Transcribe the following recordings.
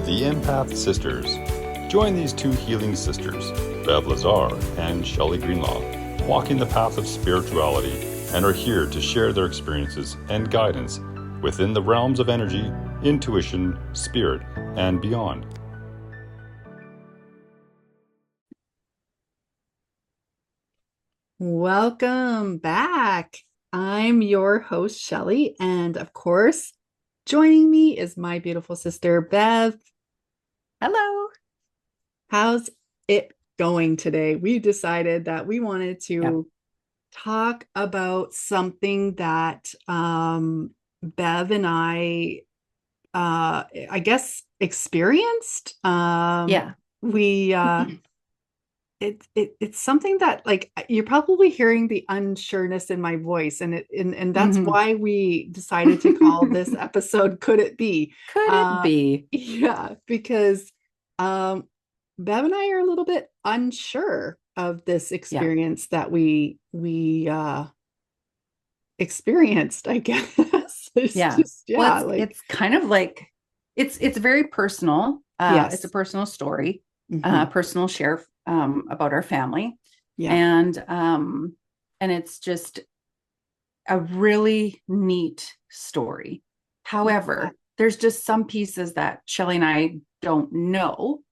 the Empath Sisters. Join these two healing sisters, Bev Lazar and Shelly Greenlaw, walking the path of spirituality and are here to share their experiences and guidance within the realms of energy, intuition, spirit, and beyond. Welcome back. I'm your host, Shelly, and of course, joining me is my beautiful sister, Bev. Hello. How's it going today? We decided that we wanted to talk about something that Bev and I guess, experienced. We it's something that, like, you're probably hearing the unsureness in my voice, and that's why we decided to call this episode "Could It Be?" Could it be? Yeah, because Bev and I are a little bit unsure of this experience that we experienced, I guess. Well, it's kind of like it's very personal. Yes. It's a personal story, Mhm. personal share about our family. Yeah. And it's just a really neat story. However, there's just some pieces that Shelly and I don't know.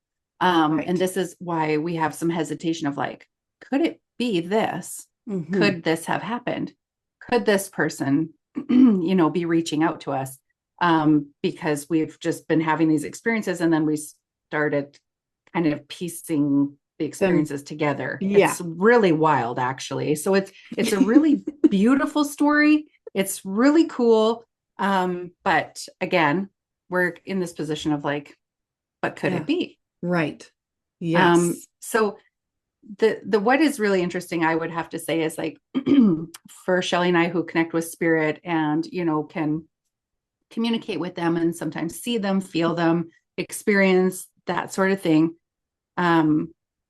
Right. And this is why we have some hesitation of, like, could it be this? Mhm. Could this have happened? Could this person, be reaching out to us? Because we've just been having these experiences, and then we started kind of piecing the experiences together. Yeah. It's really wild, actually. So it's a really beautiful story. It's really cool. But again, we're in this position of, like, what could it be? Right. Yes. So the what is really interesting, I would have to say, is, like, for Shelly and I, who connect with spirit and, can communicate with them and sometimes see them, feel them, experience that sort of thing.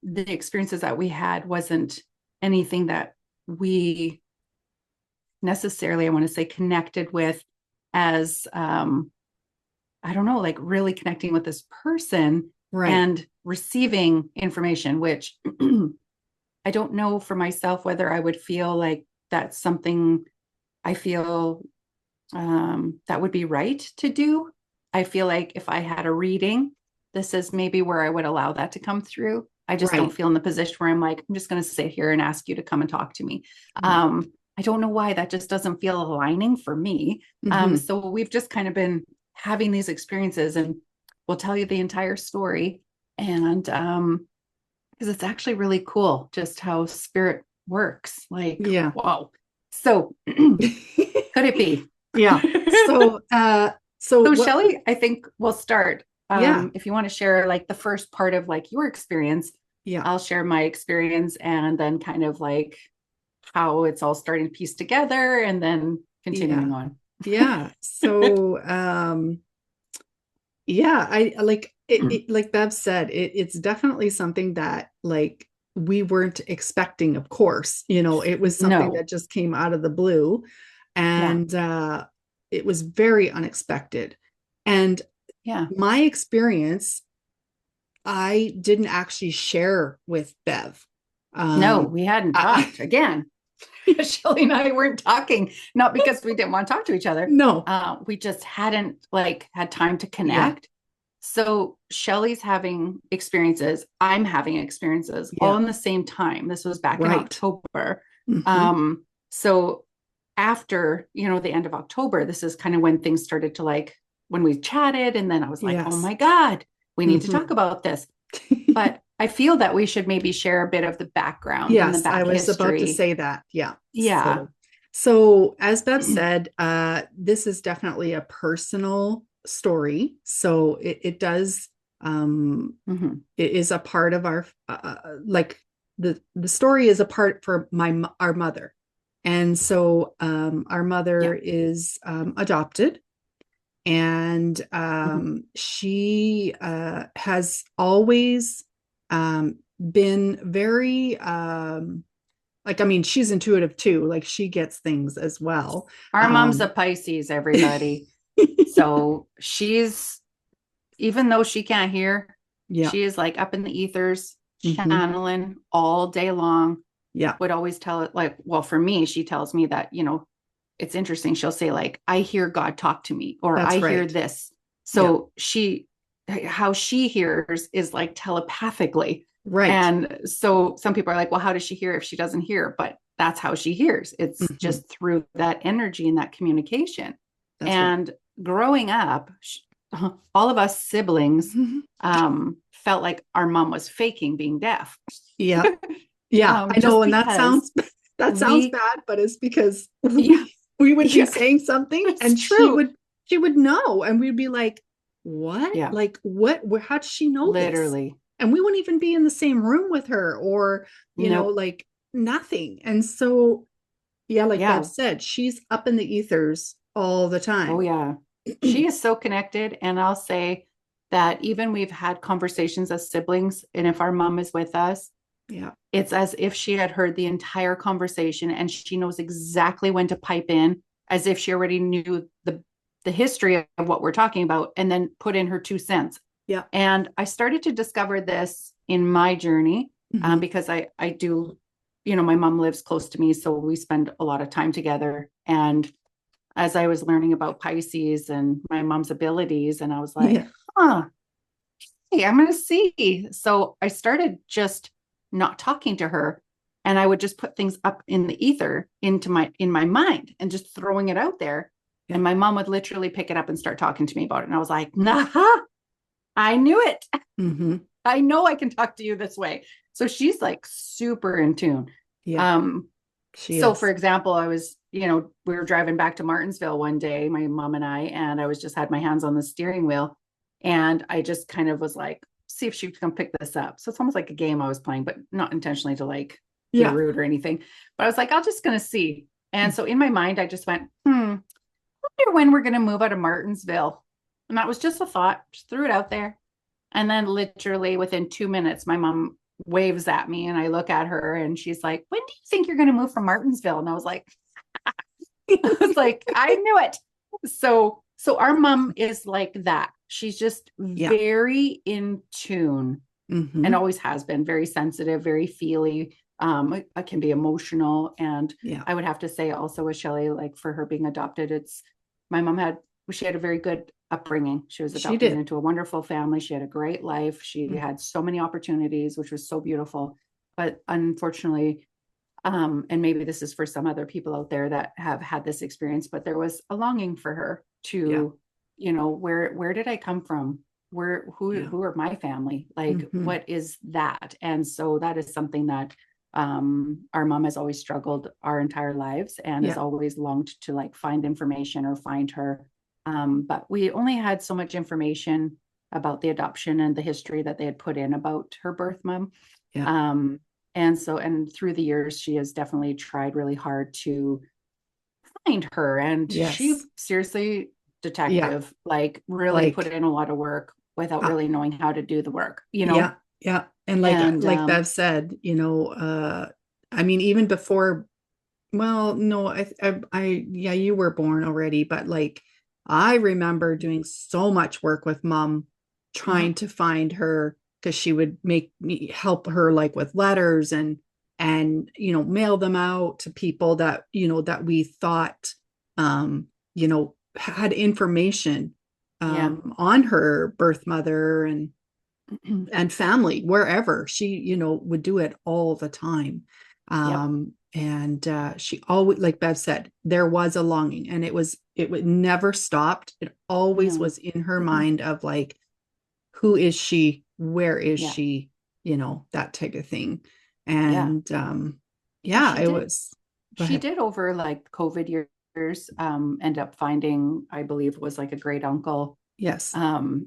The experiences that we had wasn't anything that we necessarily, I want to say, connected with as, I don't know, like, really connecting with this person. Right. And receiving information, which I don't know for myself whether I would feel like that's something I feel that would be right to do. I feel like if I had a reading, this is maybe where I would allow that to come through. I just don't feel in the position where I'm like, I'm just going to sit here and ask you to come and talk to me. I don't know why that just doesn't feel aligning for me. So we've just kind of been having these experiences, and we'll tell you the entire story. And because it's actually really cool just how spirit works. Like, wow. So could it be? Yeah. So Shelly, I think we'll start. If you want to share, like, the first part of, like, your experience, I'll share my experience, and then kind of like how it's all starting to piece together, and then continuing on. So I like it, like Bev said, it's definitely something that, like, we weren't expecting. Of course, it was something that just came out of the blue, and it was very unexpected. And my experience, I didn't actually share with Bev. No, we hadn't talked again. Shelly and I weren't talking, not because we didn't want to talk to each other. No, we just hadn't, like, had time to connect. So Shelly's having experiences, I'm having experiences, all in the same time. This was back in October. So after, the end of October, this is kind of when things started to, like, when we chatted, and then I was like, oh my God, we need to talk about this. But I feel that we should maybe share a bit of the background and the back I was history. about to say that. So as Bev said, this is definitely a personal story. So it does, it is a part of our, like, the story is a part for our mother. And so our mother is adopted, and she has always been very like, I mean, she's intuitive too. Like, she gets things as well. Our mom's a Pisces, everybody. So she's even though she can't hear, Yeah. she is like up in the ethers, Mm-hmm. channeling all day long. Yeah. Would always tell it, like, well, for me, she tells me that, it's interesting. She'll say, like, I hear God talk to me, or That's I hear right. this. So how she hears is like telepathically. Right. And so some people are like, well, how does she hear if she doesn't hear? But that's how she hears. It's Mm-hmm. just through that energy and that communication. That's and right. growing up, all of us siblings felt like our mom was faking being deaf. Yeah. Yeah. I Just know. And because that sounds we, bad, but it's because yeah, we would be yeah, saying something it's and true. she would know. And we'd be like, what? Yeah, Like, what? How does she know this? literally. And we wouldn't even be in the same room with her or, Nope. like nothing. And so, yeah, like Bev Yeah. said, she's up in the ethers all the Oh, time. yeah. She is so connected. And I'll say that even we've had conversations as siblings, and if our mom is with us, Yeah. it's as if she had heard the entire conversation and she knows exactly when to pipe in, as if she already knew the history of what we're talking about, and then put in her 2 cents. Yeah. And I started to discover this in my journey because I do, my mom lives close to me, so we spend a lot of time together. And as I was learning about Pisces and my mom's abilities, and I was like, Yeah. hey, I'm going to see. So I started just not talking to her, and I would just put things up in the ether in my mind and just throwing it out there. Yeah. And my mom would literally pick it up and start talking to me about it. And I was like, nah, I knew it. Mm-hmm. I know I can talk to you this way. So she's like super in tune. Yeah. She So is. for example, I was, we were driving back to Martinsville one day, my mom and I was just had my hands on the steering wheel, and I just kind of was like, see if she can pick this up. So it's almost like a game I was playing, but not intentionally to like be Yeah. rude or anything. But I was like, I'm just going to see. And so in my mind, I just went, I wonder when we're going to move out of Martinsville. And that was just a thought, just threw it out there. And then literally within 2 minutes, my mom waves at me and I look at her and she's like, when do you think you're going to move from Martinsville? And I was like, I knew it. So our mom is like that. She's just very in tune and always has been, very sensitive, very feely. It can be emotional. And I would have to say also with Shelly, like for her being adopted, she had a very good upbringing. She was adopted into a wonderful family. She had a great life. She had so many opportunities, which was so beautiful. But unfortunately, and maybe this is for some other people out there that have had this experience, but there was a longing for her to, where did I come from? Who are my family? Like, what is that? And so that is something that our mom has always struggled our entire lives and has always longed to like find information or find her. But we only had so much information about the adoption and the history that they had put in about her birth mom. And through the years, she has definitely tried really hard to find her. And she seriously, detective, like really put in a lot of work without really knowing how to do the work, Yeah. Yeah. And like Bev said, I mean, even before, well, no, you were born already, but like, I remember doing so much work with mom, trying to find her, because she would make me help her like with letters and mail them out to people that that we thought had information on her birth mother and family, wherever she would do it all the time. And she always, like Bev said, there was a longing, and it would never stopped. It always was in her mind of like, who is she? Where is she? That type of thing. And it was. She did over like COVID years, end up finding, I believe, was like a great uncle. Yes. In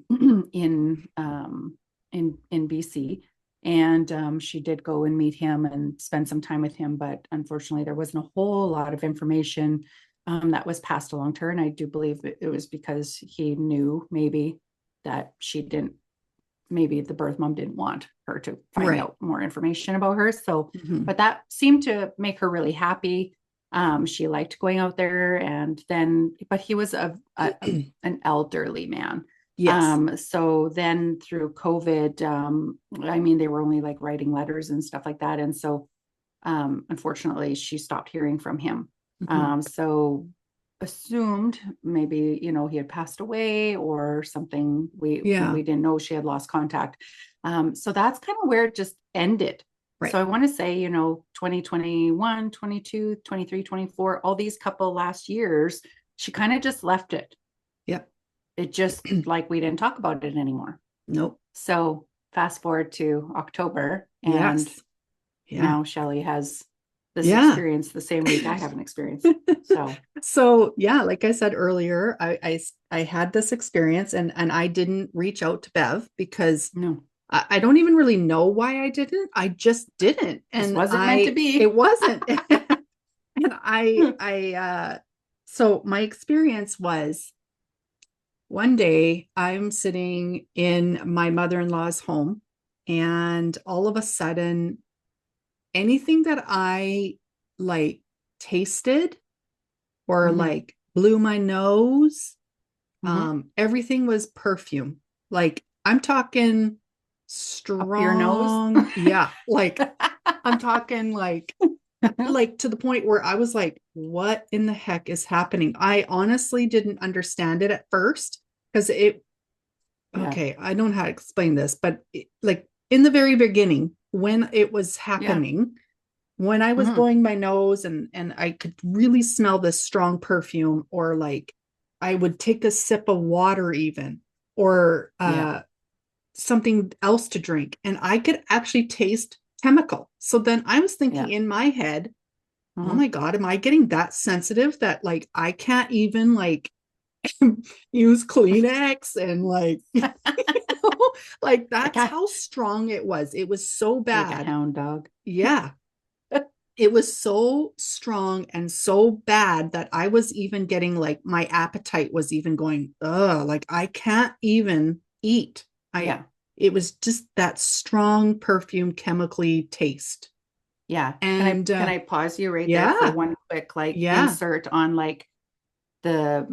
BC. And she did go and meet him and spend some time with him, but unfortunately there wasn't a whole lot of information that was passed along to her. And I do believe it was because he knew maybe that maybe the birth mom didn't want her to find out more information about her. So, but that seemed to make her really happy. She liked going out there, but he was an elderly man. Yes. So then through COVID, I mean, they were only like writing letters and stuff like that. And so, unfortunately, she stopped hearing from him. Mhm. So assumed maybe, he had passed away or something. Yeah. We didn't know she had lost contact. So that's kind of where it just ended. So Right. I want to say, 2021, 22, 23, 24, all these couple last years, she kind of just left it. Yep. It just like we didn't talk about it anymore. Nope. So fast forward to October, and Yes. Yeah. now Shelly has this Yeah. experience the same week I have an experience. So So yeah, like I said earlier, I had this experience, and I didn't reach out to Bev because no, I don't even really know why I didn't. I just didn't. this And wasn't meant to be. it wasn't. And so my experience was one day I'm sitting in my mother-in-law's home, and all of a sudden, anything that I like tasted or Mm-hmm. like blew my nose, Mm-hmm. everything was perfume. Like I'm talking Up your nose. strong. Yeah. Like I'm talking like to the point where I was like, what in the heck is happening? I honestly didn't understand it at first because Yeah. okay, I don't know how to explain this, but like in the very beginning, when it was Yeah. happening, when I was Mm-hmm. blowing my nose and I could really smell this strong perfume, or like I would take a sip of water even, or Yeah. something else to drink, and I could actually taste chemical. So then I was thinking Yeah. in my head, oh Mm-hmm. my God, am I getting that sensitive that like I can't even like use Kleenex and like, like Like that's a how strong it was. It was so like a bad. hound dog. Yeah. It was so strong and so bad that I was even getting like my appetite was even going, like I can't even eat. Yeah. It was just that strong perfume chemically taste. Yeah. Can I And can I pause you right there for yeah, one quick like yeah, insert on like the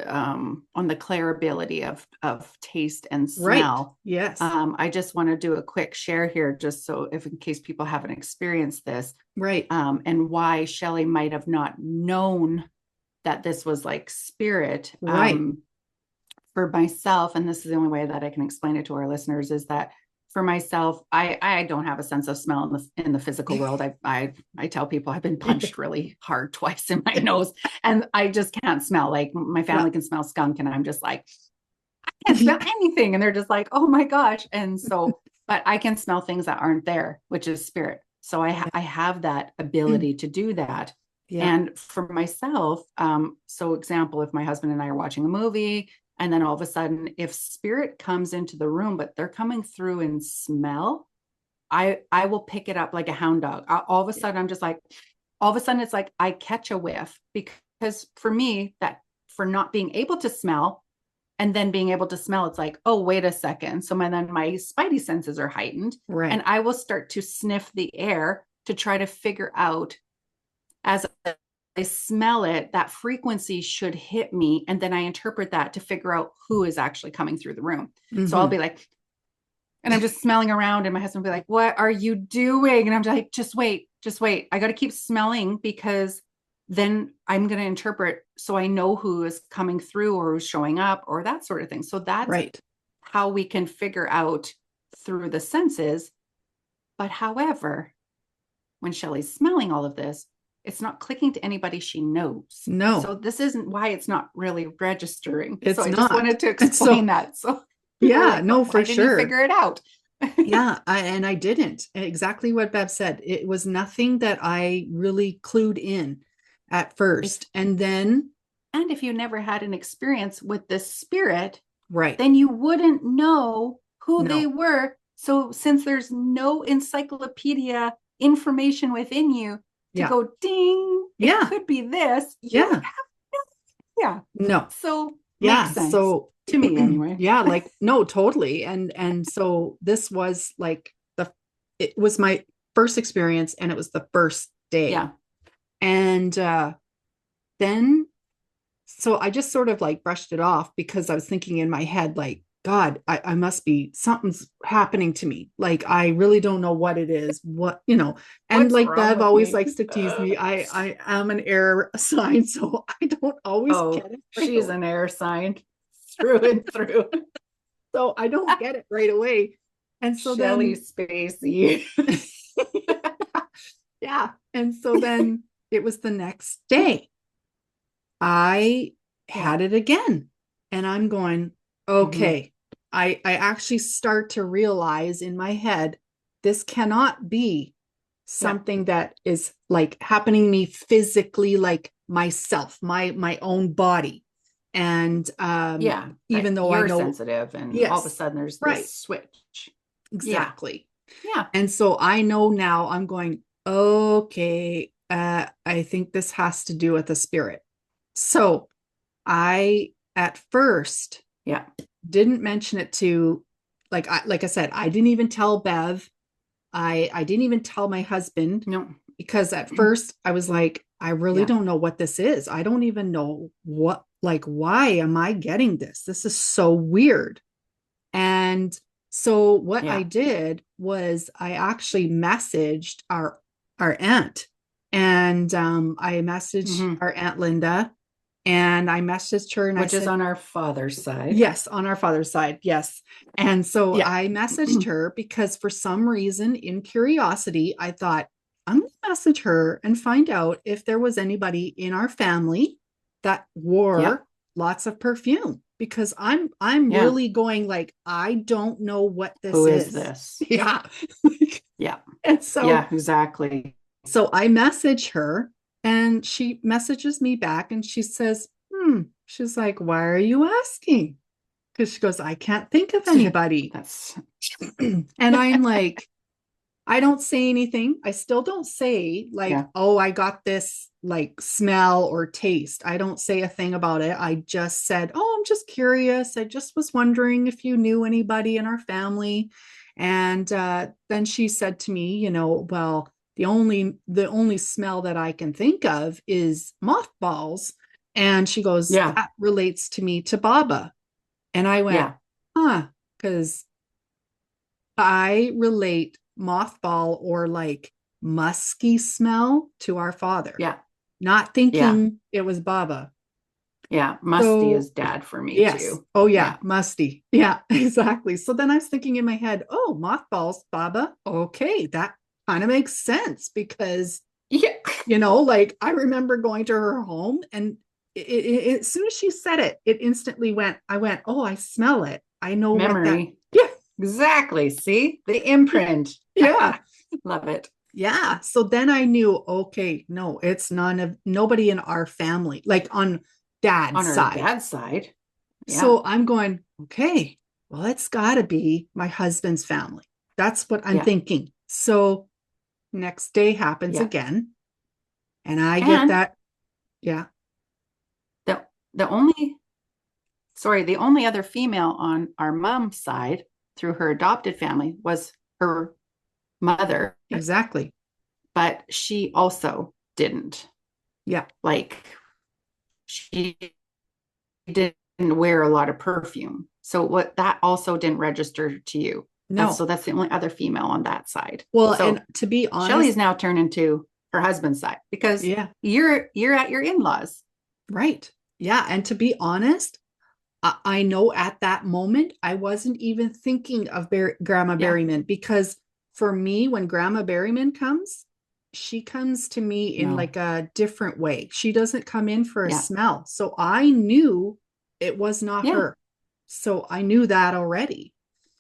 on the clarability of taste and right. smell. Yes, I just want to do a quick share here, just so if in case people haven't experienced this, right, and why Shelly might have not known that this was like spirit. right. For myself, and this is the only way that I can explain it to our listeners, is that for myself, I don't have a sense of smell in the physical world. I tell people I've been punched really hard twice in my nose, and I just can't smell. Like my Yeah. family can smell skunk, and I'm just like, I can't smell anything, and they're just like, oh my gosh. And so, but I can smell things that aren't there, which is spirit. So I have that ability to do that. Yeah, And for myself, so example, if my husband and I are watching a movie, and then all of a sudden, if spirit comes into the room, but they're coming through in smell, I will pick it up like a hound dog. All of a sudden, I'm just like, all of a sudden, it's like I catch a whiff, because for me, that for not being able to smell and then being able to smell, it's like, oh, wait a second. So then my spidey senses are heightened, and right. I will start to sniff the air to try to figure out, as I smell it, that frequency should hit me. And then I interpret that to figure out who is actually coming through the room. So I'll Hmm. be like, and I'm just smelling around, and my husband will be like, what are you doing? And I'm like, just wait, just wait. I got to keep smelling, because then I'm going to interpret so I know who is coming through or who's showing up or that sort of thing. So that's Right. how we can figure out through the senses. But however, when Shelly's smelling all of this, it's not clicking to anybody she knows. No, So this isn't why it's not really registering. So it's I just not. wanted to And explain so, that. So people are yeah, like, no, but for why didn't you sure. figure it out? Yeah, and I didn't. Exactly what Bev said. It was nothing that I really clued in at if first. And then, and if you never had an experience with this spirit, right. then you wouldn't know who they No. were. So since there's no encyclopedia information within you to Yeah. go ding, it Yeah. could be this, you Yeah. have no idea. No. So makes Yeah. sense So, to me anyway. yeah, like, no, totally. And so this was like it was my first experience, and it was the first day. Yeah. And then so I just sort of like brushed it off because I was thinking in my head, like, God, I must be, something's happening to me. Like, I really don't know what it is, and What's like wrong Bev with always me? likes to tease me. I am an air sign, so I don't always Oh, get it right she's away. an air sign through and through. So I don't get it right away. And so Shelly then, Spacey. yeah. And so then it was the next day. I Yeah. had it again. And I'm going, okay. I actually start to realize in my head, this cannot be something that is like happening to me physically, like myself, my own body. And Yeah. even though I You're know, sensitive and all of a yes, sudden there's right, this switch. Yeah. exactly. Yeah. And so I know now I'm going, okay, I think this has to do with the spirit. So I at first Yeah. didn't mention it to, like I said, I didn't even tell Bev. I didn't even tell my husband No. because at first I was like, I really Yeah. don't know what this is. I don't even know what, like, why am I getting this? This is so weird. And so what I Yeah. did was I actually messaged our aunt, and I messaged hmm our aunt Linda, and I messaged her and I Which is said, on our father's side. yes, on our father's side, yes. And so Yeah. I messaged her because for some reason, in curiosity, I thought I'm going to message her and find out if there was anybody in our family that Yeah. wore lots of perfume, because I'm Yeah. really going like, I don't know what this Who is is. this? Yeah. Yeah. And so Yeah, exactly. I message her and she messages me back and she says, she's like, why are you asking? Because she goes, I can't think of anybody. That's And I'm like, I don't say anything. I still don't say like, yeah. oh, I got this like smell or taste. I don't say a thing about it. I just said, oh, I'm just curious. I just was wondering if you knew anybody in our family. And then she said to me, well, the only smell that I can think of is mothballs. And she goes, Yeah. that relates to me to Baba. And I went, Yeah. huh, because I relate mothball or like musky smell to our father, Yeah. not Yeah. thinking it was Baba. Yeah. Musty So, is dad for me yes. too. Oh, yeah. Yeah. Musty. Yeah, exactly. So then I was thinking in my head, oh, mothballs, Baba. Okay. That kind of makes sense because, Yeah. like I remember going to her home and as soon as she said it, it instantly I went, oh, I smell it. I know what that, Memory. yeah, Exactly. See the imprint. yeah. Love it. Yeah. So then I knew, okay, no, it's nobody in our family, like on dad's On our side. dad's side. Yeah. So I'm going, okay, well, it's got to be my husband's family. That's what I'm Yeah. thinking. So next day happens Yeah. again. And I get And that. Yeah. the the only the only other female on our mom's side through her adopted family was her mother, Exactly. but she also didn't. Yeah. Like she didn't wear a lot of perfume. So what that also didn't register to you. That's No. the only other female on that side. Well, and So to be Shelly's honest, now turned into her husband's side because yeah, you're at your in-laws. right. Yeah. And to be honest, I know at that moment, I wasn't even thinking of Grandma Yeah. Berryman, because for me, when Grandma Berryman comes, she comes to me in No. like a different way. She doesn't come in for a Yeah. smell. So I knew it was not Yeah. her. So I knew that already.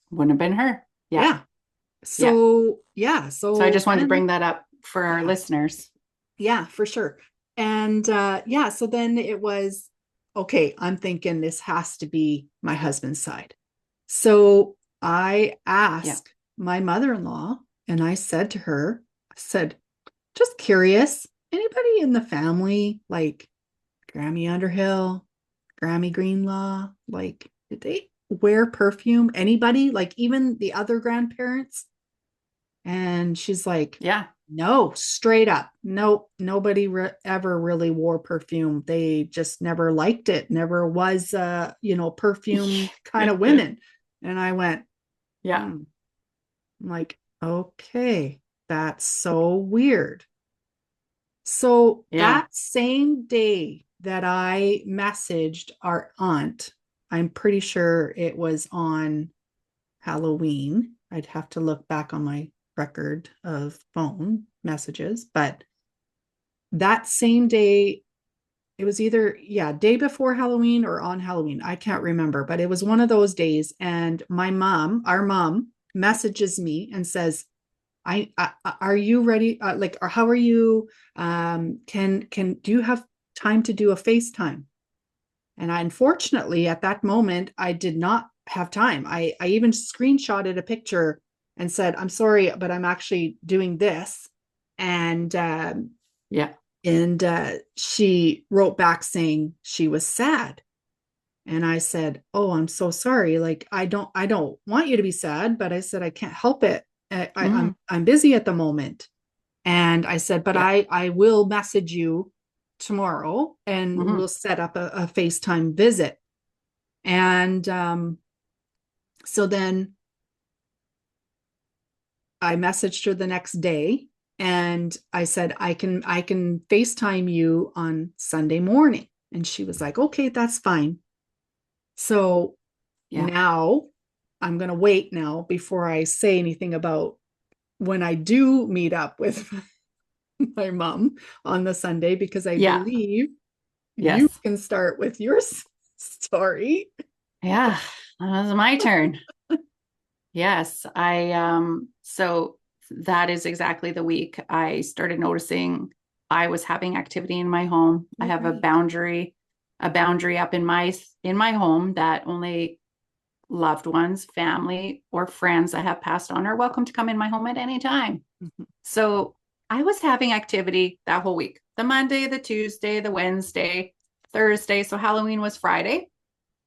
Wouldn't have been her. Yeah. Yeah. Yeah. So, yeah. So I So just wanted to then, bring that up for our yeah, listeners. yeah, for sure. And yeah, so then it was, okay, I'm thinking this has to be my husband's side. So I Yeah. asked my mother-in-law and I said to her, I said, just curious, anybody in the family like Grammy Underhill, Grammy Greenlaw, like did they wear perfume? Anybody, like even the other grandparents? And she's like, Yeah. No, straight up. Nope. Nobody ever really wore perfume. They just never liked it. Never was, perfume kind of women. And I went, Yeah. hmm. I'm like, okay, that's so weird. So Yeah. that same day that I messaged our aunt, I'm pretty sure it was on Halloween. I'd have to look back on my record of phone messages, but that same day, it was either, yeah, day before Halloween or on Halloween. I can't remember, but it was one of those days. And our mom messages me and says, I are you ready? Or how are you? Do you have time to do a FaceTime? And unfortunately, at that moment, I did not have time. I even screenshotted a picture and said, I'm sorry, but I'm actually doing this. And Yeah. She wrote back saying she was sad. And I said, "Oh, I'm so sorry. Like I don't want you to be sad, but I said I can't help it. I'm busy at the moment." And I said, "But Yeah. I will message you tomorrow, and we'll set up a FaceTime visit." And so then I messaged her the next day, and I said, I can FaceTime you on Sunday morning." And she was like, "Okay, that's fine." So Yeah. now I'm going to wait now before I say anything about when I do meet up with my mom on the Sunday, because I Yeah. believe you Yes. can start with your story. Yeah. That was my turn. Yes. So that is exactly the week I started noticing I was having activity in my home. I have Right. a boundary up in my home that only loved ones, family, or friends that have passed on are welcome to come in my home at any time. Mhm. So I was having activity that whole week, the Monday, the Tuesday, the Wednesday, Thursday. So Halloween was Friday.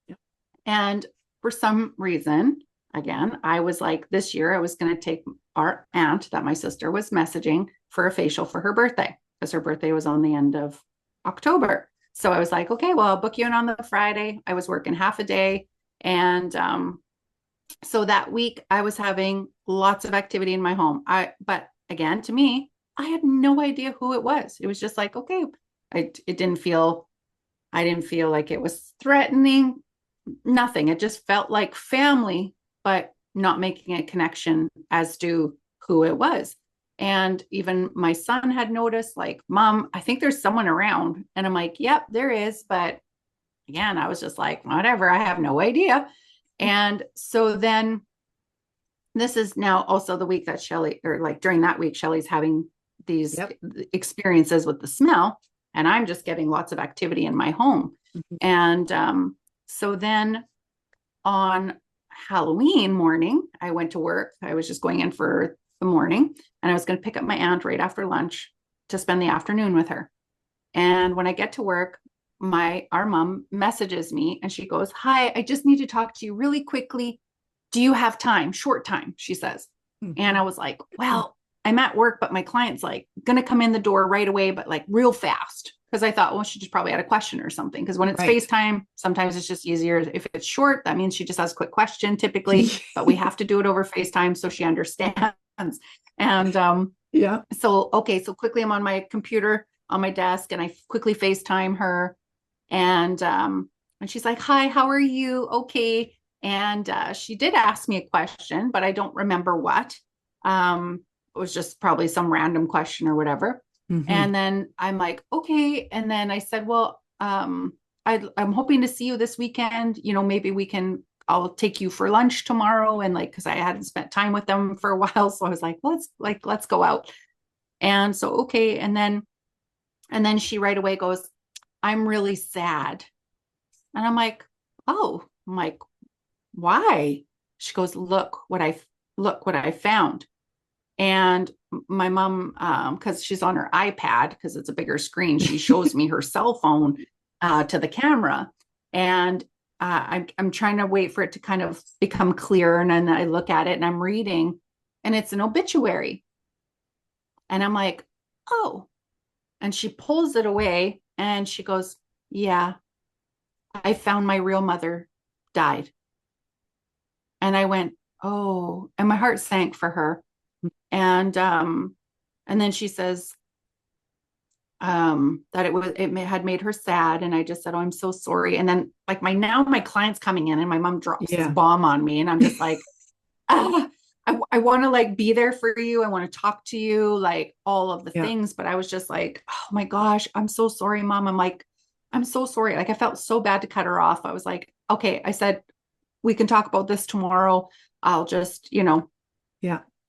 Yep. And for some reason, again, I was like, this year I was going to take our aunt that my sister was messaging for a facial for her birthday, because her birthday was on the end of October. So I was like, okay, well, I'll book you in on the Friday. I was working half a day. And so that week I was having lots of activity in my home. But again, to me, I had no idea who it was. It was just like, okay, I didn't feel like it was threatening, nothing. It just felt like family, but not making a connection as to who it was. And even my son had noticed, like, Mom, I think there's someone around. And I'm like, yep, there is. But again, I was just like, whatever, I have no idea. And so then this is now also the week that Shelly, or like during that week, Shelly's having these Yep. experiences with the smell. And I'm just getting lots of activity in my home. Mhm. And so then on Halloween morning, I went to work. I was just going in for the morning, and I was going to pick up my aunt right after lunch to spend the afternoon with her. And when I get to work, our mom messages me and she goes, "Hi, I just need to talk to you really quickly. Do you have time? Short time," she says. And I was like, well, I'm at work, but my client's like gonna come in the door right away, but like real fast. Because I thought, well, she just probably had a question or something. Because when it's Right. FaceTime, sometimes it's just easier. If it's short, that means she just has a quick question typically, but we have to do it over FaceTime so she understands. And Yeah. so, okay, so quickly I'm on my computer on my desk and I quickly FaceTime her. And she's like, "Hi, how are you?" Okay. And she did ask me a question, but I don't remember what. It was just probably some random question or whatever. Mhm. And then I'm like, okay. And then I said, well, I'm hoping to see you this weekend. Maybe I'll take you for lunch tomorrow. And like, cause I hadn't spent time with them for a while. So I was like, let's go out. And so, okay. And then she right away goes, "I'm really sad." And I'm like, oh, I'm like, why? She goes, look what I found. And my mom, because she's on her iPad, because it's a bigger screen, she shows me her cell phone to the camera. And I'm trying to wait for it to kind of become clear. And then I look at it and I'm reading, and it's an obituary. And I'm like, oh, and she pulls it away and she goes, yeah, I found my real mother died. And I went, oh, and my heart sank for her. And then she says, that it had made her sad. And I just said, oh, I'm so sorry. And then like my client's coming in and my mom drops this bomb on me. And I'm just like, ah, I want to like be there for you. I want to talk to you, like all of the things. But I was just like, oh my gosh, I'm so sorry, mom. I'm like, I'm so sorry. Like I felt so bad to cut her off. I was like, okay, I said, we can talk about this tomorrow. I'll just,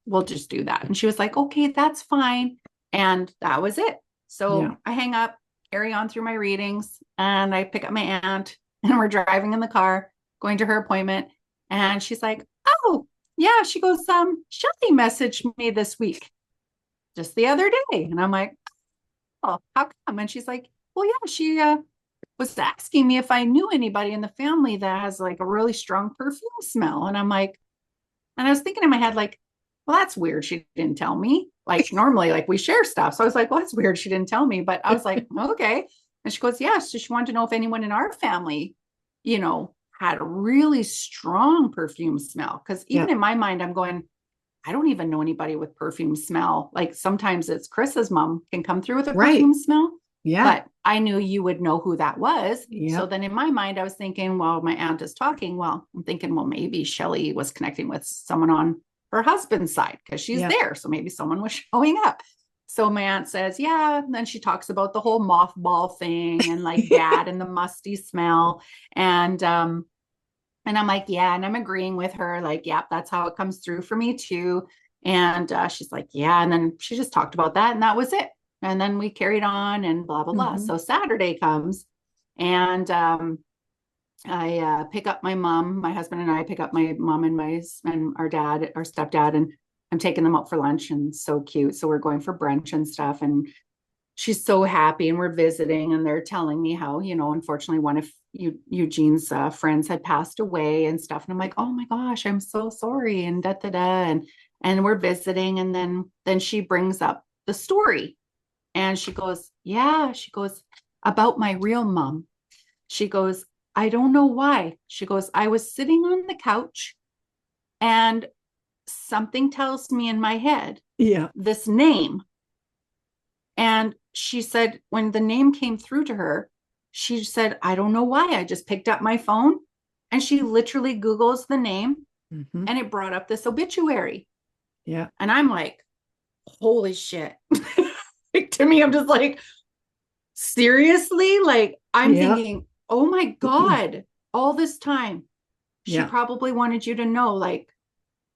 we'll just do that. And she was like, okay, that's fine. And that was it. So I hang up, carry on through my readings, and I pick up my aunt and we're driving in the car, going to her appointment. And she's like, oh, yeah. She goes, Shelly messaged me this week, just the other day. And I'm like, oh, how come? And she's like, well, yeah, she was asking me if I knew anybody in the family that has like a really strong perfume smell. And I'm like, and I was thinking in my head, like, well, that's weird. She didn't tell me. Like normally, like we share stuff. So I was like, well, that's weird. She didn't tell me. But I was like, okay. And she goes, yeah. So she wanted to know if anyone in our family, had a really strong perfume smell. Because even in my mind, I'm going, I don't even know anybody with perfume smell. Like sometimes it's Chris's mom can come through with a perfume smell. Yeah. But I knew you would know who that was. So then in my mind, I was thinking, well, my aunt is talking. Well, I'm thinking, well, maybe Shelly was connecting with someone on her husband's side because she's there. So maybe someone was showing up. So my aunt says, yeah. And then she talks about the whole mothball thing and like dad and the musty smell. And I'm like, yeah. And I'm agreeing with her. Like, yeah, that's how it comes through for me too. And she's like, yeah. And then she just talked about that. And that was it. And then we carried on and blah, blah, blah. So Saturday comes and I pick up my mom, my husband and I pick up my mom and our dad, our stepdad, and I'm taking them out for lunch and so cute. So we're going for brunch and stuff. And she's so happy and we're visiting and they're telling me how, unfortunately one of Eugene's friends had passed away and stuff. And I'm like, oh my gosh, I'm so sorry. And da, da, da. And we're visiting. And then she brings up the story and she goes, about my real mom. She goes, I don't know why. She goes, I was sitting on the couch and something tells me in my head, this name. And she said, when the name came through to her, she said, I don't know why. I just picked up my phone and she literally Googles the name and it brought up this obituary. Yeah. And I'm like, holy shit. Like, to me, I'm just like, seriously? Like, I'm thinking, oh my God, all this time, she probably wanted you to know, like,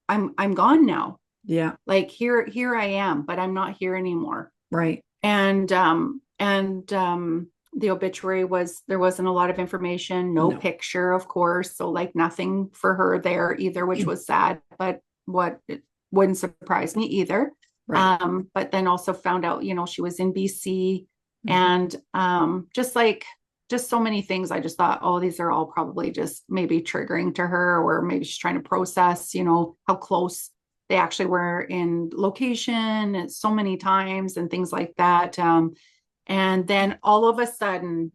I'm gone now. Yeah. Like here I am, but I'm not here anymore. Right. And the obituary there wasn't a lot of information, no picture, of course. So like nothing for her there either, which was sad, but it wouldn't surprise me either. Right. But then also found out, she was in BC and just so many things. I just thought, oh, these are all probably just maybe triggering to her, or maybe she's trying to process, how close they actually were in location so many times and things like that. And then all of a sudden,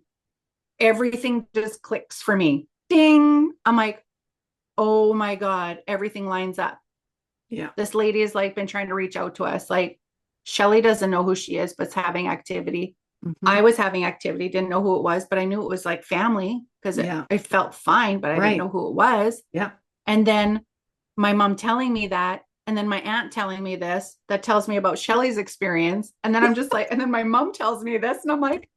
everything just clicks for me. Ding. I'm like, oh my God, everything lines up. Yeah. This lady has like been trying to reach out to us. Like Shelly doesn't know who she is, but's having activity. I was having activity, didn't know who it was, but I knew it was like family because it felt fine, but I didn't know who it was. Yeah. And then my mom telling me that, and then my aunt telling me this, that tells me about Shelly's experience. And then I'm just like, and then my mom tells me this, and I'm like,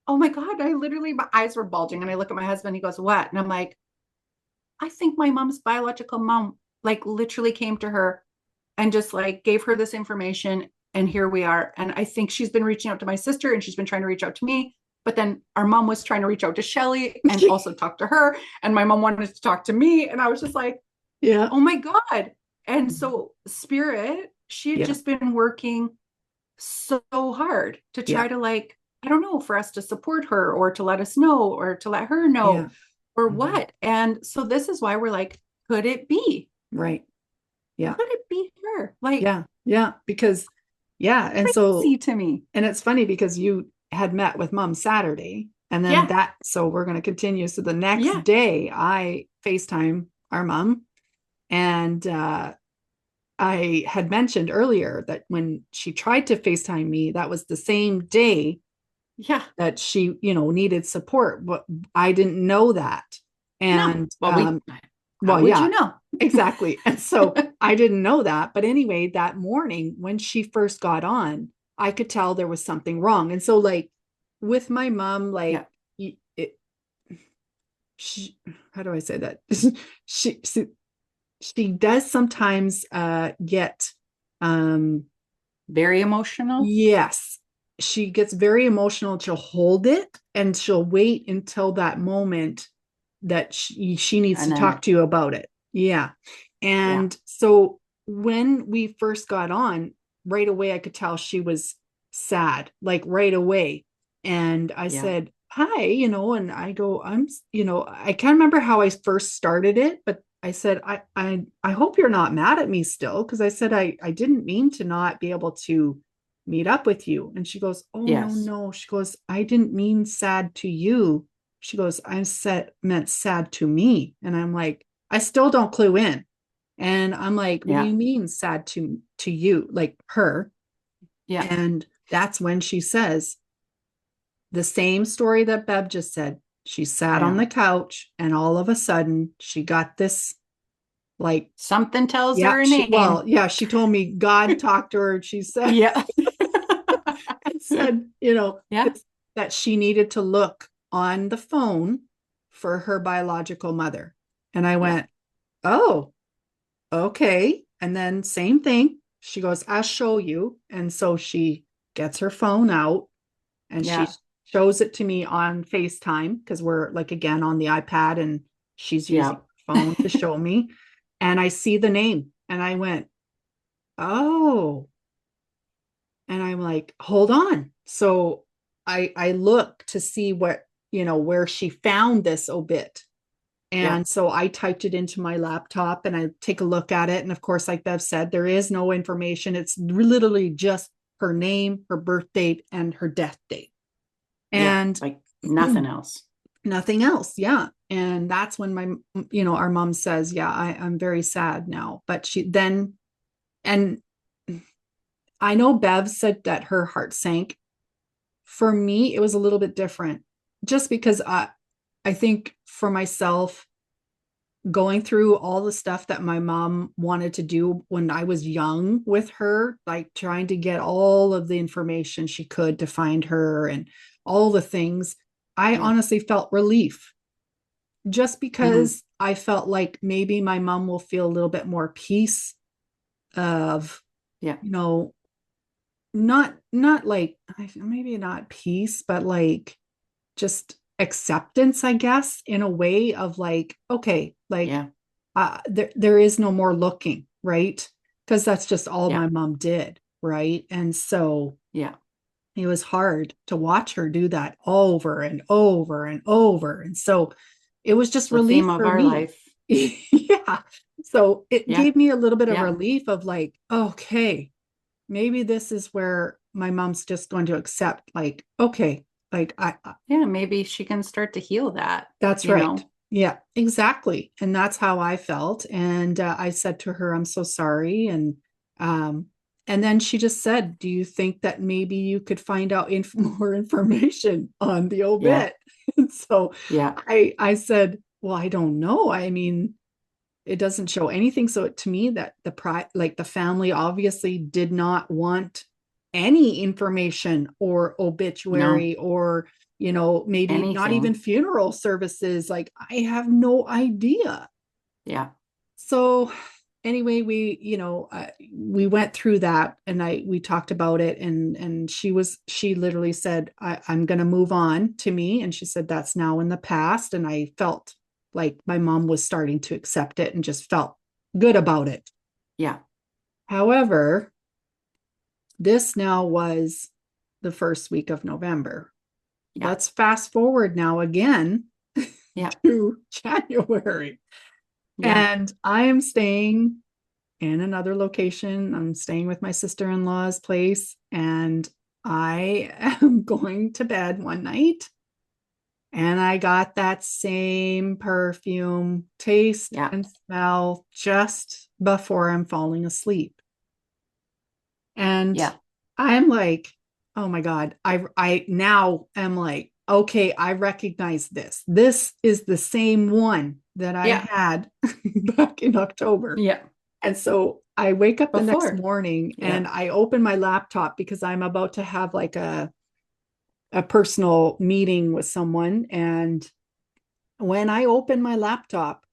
oh my God, my eyes were bulging. And I look at my husband, he goes, what? And I'm like, I think my mom's biological mom, like literally came to her and just like gave her this information. And here we are. And I think she's been reaching out to my sister and she's been trying to reach out to me. But then our mom was trying to reach out to Shelly and also talk to her. And my mom wanted to talk to me. And I was just like, oh my God. And so Spirit, she had just been working so hard to try to like, I don't know, for us to support her or to let us know or to let her know or what. And so this is why we're like, could it be? Right. Yeah. Could it be her? Like, yeah. Because Yeah. And so, Crazy to me. and it's funny because you had met with mom Saturday and then Yeah. so we're going to continue. So the next Yeah. day I FaceTime our mom and, I had mentioned earlier that when she tried to FaceTime me, that was the same day Yeah. that she, needed support, but I didn't know that. No. And Well, how well, would you yeah, know? exactly. And so I didn't know that. But anyway, that morning when she first got on, I could tell there was something wrong. And so, like, with my mom, Yeah. like, it, she, how do I say that? she, she, she does sometimes get, um, Very emotional. yes, she gets very emotional. She'll hold it and she'll wait until that moment that she needs And to then, talk to you about it. Yeah. yeah. And so when we first got on, right away, I could tell she was sad, like right away. And I Yeah. said, hi, and I go, I can't remember how I first started it, but I said, I hope you're not mad at me still. Cause I said, I didn't mean to not be able to meet up with you. And she goes, oh, no, Yes. no. She goes, I didn't mean sad to you. She goes, meant sad to me. And I'm like, I still don't clue in. And I'm like, what do Yeah. you mean sad to you? Like her. Yeah. And that's when she says the same story that Bev just said. She sat on Yeah. the couch and all of a sudden she got this like, Something tells yeah, her a name. she told me God talked to her. She said, Yeah. and said, Yeah. that she needed to look on the phone for her biological mother. And I Yeah. went, oh, okay. And then same thing. She goes, I'll show you. And so she gets her phone out and she Yeah. shows it to me on FaceTime because we're like again on the iPad and she's using Yeah. her phone to show me. And I see the name and I went, oh, and I'm like, hold on. So I look to see where she found this obit. Yeah. And so I typed it into my laptop and I take a look at it. And of course, like Bev said, there is no information. It's literally just her name, her birth date, and her death date. Yeah. And Like nothing else. nothing else. Yeah. And that's when our mom says, yeah, I'm very sad now. But and I know Bev said that her heart sank. For me, it was a little bit different just because I think for myself, going through all the stuff that my mom wanted to do when I was young with her, like trying to get all of the information she could to find her and all the things, I Yeah. honestly felt relief just Mm-hmm. because I felt like maybe my mom will feel a little bit more peace of, Yeah. you know, not like maybe not peace, but like just acceptance, I guess, in a way of like, okay, like Yeah. there is no more looking, right? Because that's just all Yeah. my mom did, right? And so Yeah. it was hard to watch her do that over and over and over. And so it was It's just the relief theme of for our me. life. Yeah. So it Yeah. gave me a little bit of Yeah. relief of like, okay, maybe this is where my mom's just going to accept, like, okay, like Yeah. Maybe she can start to heal that, that's you right. know? Yeah, exactly. And that's how I felt. And I said to her, I'm so sorry. Um, and then she just said, do you think that maybe you could find out more information on the Yeah. obit? And so Yeah. I said, well, I don't know. I mean, it doesn't show anything. So to me, that the family obviously did not want any information or No. obituary or maybe not even Anything. funeral services. Like I have no idea. Yeah. So anyway, we went through that and we talked about it and she literally said, I'm gonna move on to me. And she said that's now in the past. And I felt like my mom was starting to accept it and just felt good about it. Yeah. However, this now was the first week of November. Yeah. Let's fast forward now again Yeah. to January. Yeah. And I am staying in another location. I'm staying with my sister-in-law's place, and I am going to bed one night, and I got that same perfume taste Yeah. and smell just before I'm falling asleep. And Yeah. I'm like, oh my God, I now am like, okay, I recognize this. This is the same one that I Yeah. had back in October. Yeah. And so I wake up the next Before. morning Yeah. and I open my laptop because I'm about to have like a personal meeting with someone. And when I open my laptop,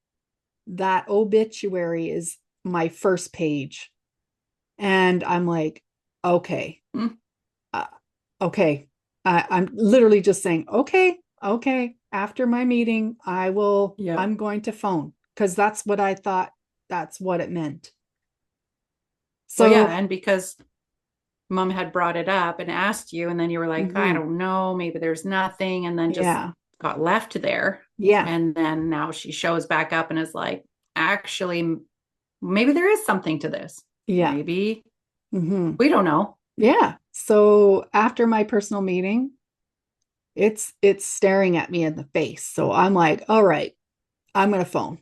that obituary is my first page. And I'm like, okay, Mm. uh, okay. I'm literally just saying, okay. After my meeting, Yeah. I'm going to phone because that's what I thought. That's what it meant. Well, So, yeah. And because mom had brought it up and asked you, and then you were like, I mhm, don't know, maybe there's nothing, and then just yeah, got left there. yeah, And then now she shows back up and is like, actually, maybe there is something to this. yeah, Maybe mhm, we don't know. yeah. So after my personal meeting, it's staring at me in the face. So I'm like, all right, I'm gonna phone.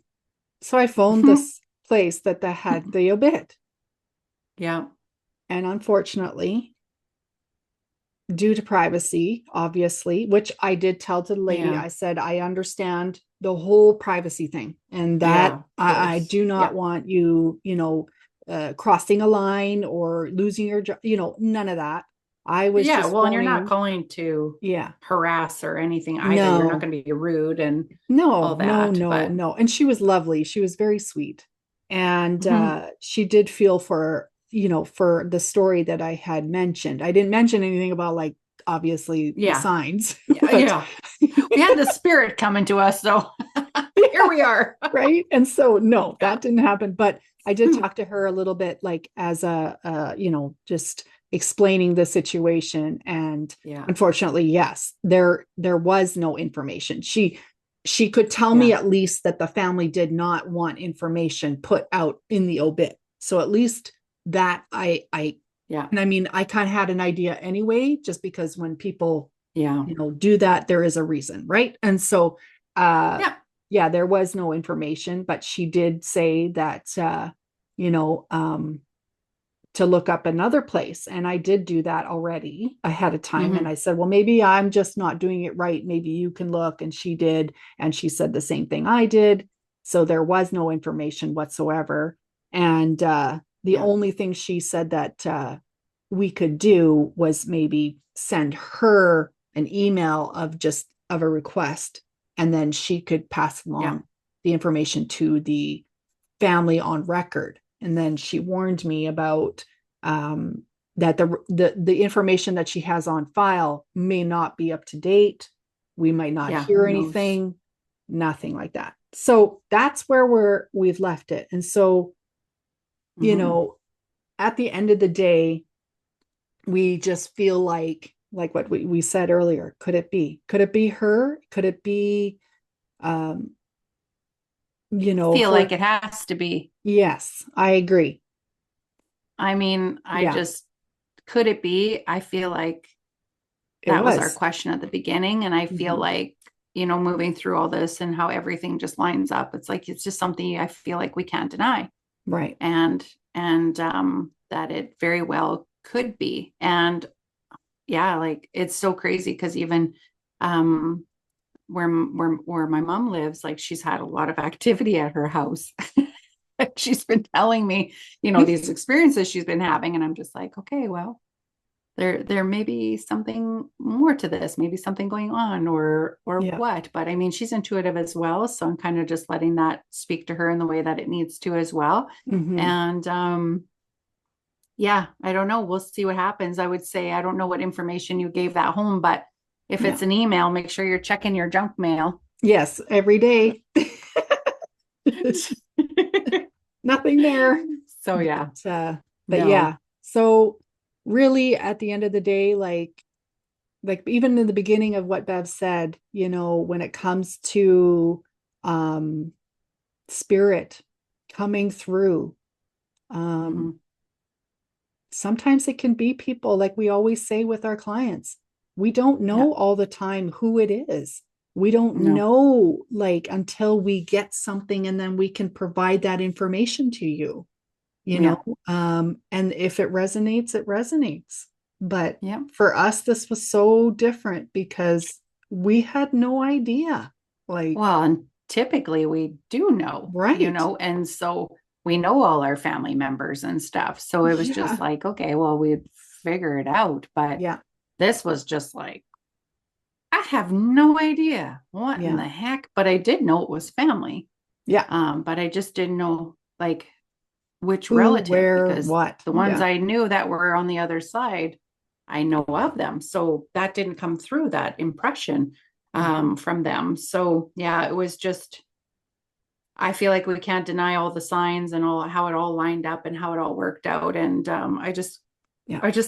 So I phoned this place that had the obit. Yeah. And unfortunately, due to privacy, obviously, which I did tell to the lady, Yeah. I said, I understand the whole privacy thing, and Yeah. that Of I course. do not Yeah. want you, crossing a line or losing your job, none of that. I was Yeah. just Well, and you're not phoning. calling to Yeah. harass or anything either. You're not No, going to be rude and no, all no, that. no, But no. And she was lovely. She was very sweet. And mhm. she did feel for, for the story that I had mentioned. I didn't mention anything about, like, obviously the Yeah. signs, Yeah. but Yeah. We had the spirit coming to us. So here yeah, we are. right. And so, no, Yeah. that didn't happen. But I did talk to her a little bit, like, as just explaining the situation. And Yeah. unfortunately, yes, there was no information. She could tell me Yeah. at least that the family did not want information put out in the obit. So at least that Yeah. and I mean, I kind of had an idea anyway, just because when people, Yeah. do that, there is a reason, right? And so, uh, Yeah. yeah, there was no information, but she did say that, you know, um, to look up another place. And I did do that already ahead of time. And Hmm. I said, well, maybe I'm just not doing it right. Maybe you can look. And she did. And she said the same thing I did. So there was no information whatsoever. And the Yeah. only thing she said that we could do was maybe send her an email of a request. And then she could pass Yeah. along the information to the family on record. And then she warned me about that the information that she has on file may not be up to date. We might not Yeah. hear Who knows? anything, nothing like that. So that's where we've left it. And so, you Hmm. know, at the end of the day, we just feel like what we said earlier. Could it be? Could it be her? Could it be um, Feel her? like it has to be. Yes, I agree. I mean, Yeah, could it be? I feel like it that was our was. question at the beginning. And I feel Mhm. like, moving through all this and how everything just lines up, it's like, it's just something I feel like we can't deny. Right. And that it very well could be. And yeah, like it's so crazy because even um where my mom lives, like she's had a lot of activity at her house. She's been telling me, these experiences she's been having, and I'm just like, okay, well, there may be something more to this, maybe something going on or Yeah. what. But I mean, she's intuitive as well, so I'm kind of just letting that speak to her in the way that it needs to as well. Hmm. And yeah, I don't know. We'll see what happens. I would say I don't know what information you gave that home, but if Yeah. it's an email, make sure you're checking your junk mail. Yes, every day. Nothing there. So yeah, But no. yeah. So really at the end of the day, like even in the beginning of what Bev said, when it comes to um spirit coming through, Um, Sometimes it can be people, like we always say with our clients, we don't know all the time who it is. We don't know, like, until we get something and then we can provide that information to you, you know. And if it resonates, it resonates. But for us, this was so different because we had no idea. Like, well, and typically we do know, right. you know, and so we know all our family members and stuff. So it was just like, okay, well, we'd figure it out. But this was just like, I have no idea what in the heck, but I did know it was family. But I just didn't know like which Who, relative, where, because what. the ones I knew that were on the other side, I know of them. So that didn't come through, that impression from them. So yeah, it was just, I feel like we can't deny all the signs and all how it all lined up and how it all worked out. And I just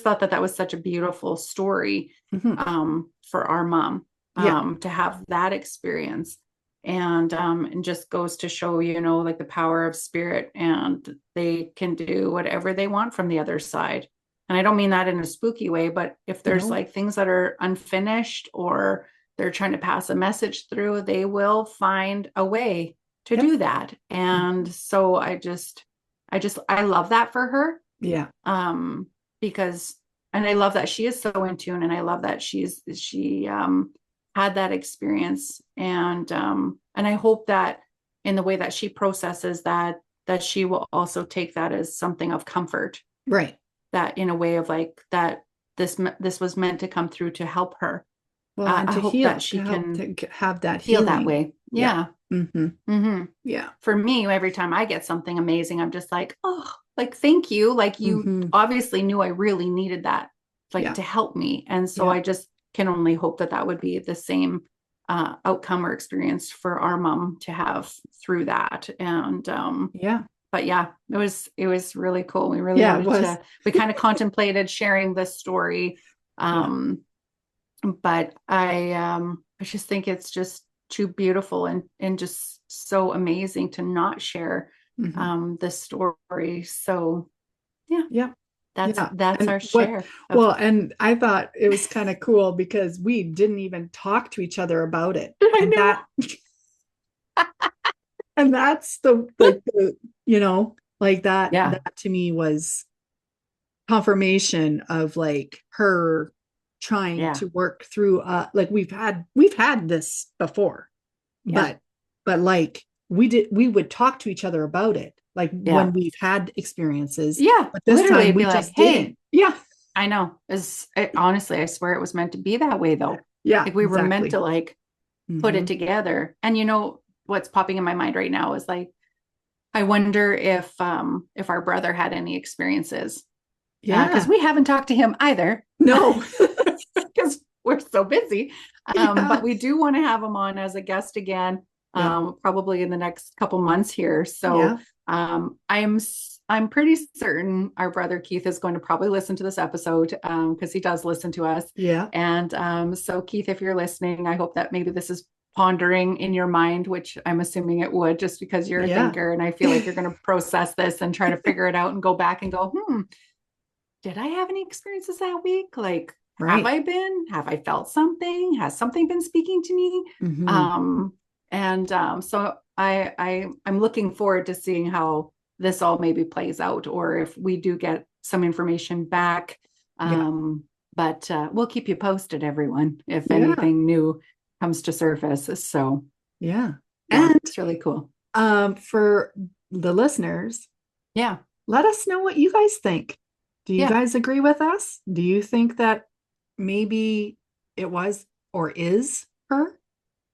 thought that that was such a beautiful story for our mom to have that experience. And just goes to show, you know, like the power of spirit, and they can do whatever they want from the other side. And I don't mean that in a spooky way, but if there's like things that are unfinished or they're trying to pass a message through, they will find a way to do that. And so I love that for her. Because, and I love that she is so in tune, and I love that she had that experience. And I hope that in the way that she processes that she will also take that as something of comfort. Right. That in a way of like that this was meant to come through to help her. Well, and I to hope heal, that she can have that feel healing that way. Yeah. Yeah. For me, every time I get something amazing, I'm just like, oh, like, thank you. Like you obviously knew I really needed that, like to help me. And so I just can only hope that that would be the same outcome or experience for our mom to have through that. And but yeah, it was really cool. We really wanted to, we kind of contemplated sharing this story. But I just think it's just too beautiful and just so amazing to not share this story. So that's and our share. Well, and I thought it was kind of cool because we didn't even talk to each other about it. I know. And that's the you know, like that that to me was confirmation of like her trying to work through like we've had this before, but like we would talk to each other about it, like when we've had experiences, but this literally time we like, just didn't. I know. Honestly, I swear it was meant to be that way though. Like we were meant to like put it together. And you know what's popping in my mind right now is like, I wonder if our brother had any experiences. Because we haven't talked to him either. No. Because we're so busy. But we do want to have him on as a guest again, probably in the next couple months here. So I'm pretty certain our brother Keith is going to probably listen to this episode because he does listen to us. And so Keith, if you're listening, I hope that maybe this is pondering in your mind, which I'm assuming it would, just because you're a thinker, and I feel like you're going to process this and try to figure it out and go back and go, did I have any experiences that week? Like, have I felt something? Has something been speaking to me? So I'm looking forward to seeing how this all maybe plays out, or if we do get some information back. But we'll keep you posted, everyone, if anything new comes to surface. So and it's really cool. For the listeners, let us know what you guys think. Do you guys agree with us? Do you think that maybe it was or is her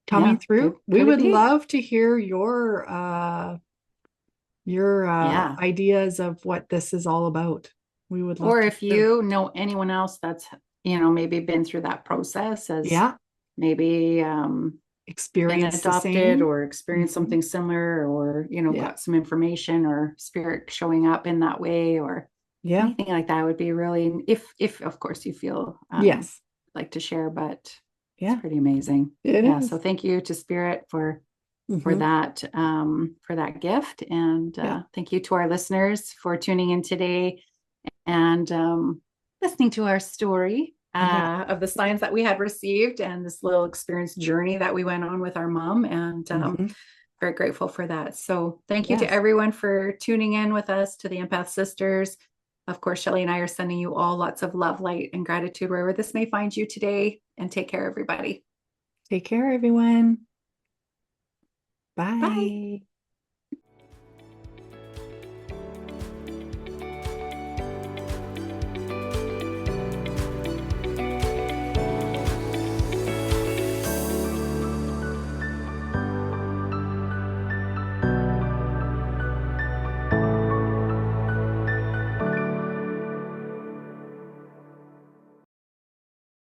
coming through? We would love to hear your ideas of what this is all about. We would love or if you know anyone else that's, you know, maybe been through that process as maybe experienced been adopted or experienced something similar, or, you know, got some information or spirit showing up in that way, or anything like that would be really, if of course you feel like to share, but it's pretty amazing. It is. So thank you to Spirit for for that gift. And Yeah. thank you to our listeners for tuning in today and listening to our story Yeah. of the signs that we had received and this little experience journey that we went on with our mom. And very grateful for that. So thank you to Yes. everyone for tuning in with us, to the Empath Sisters. Of course, Shelly and I are sending you all lots of love, light, and gratitude wherever this may find you today. And take care, everybody. Take care, everyone. Bye. Bye.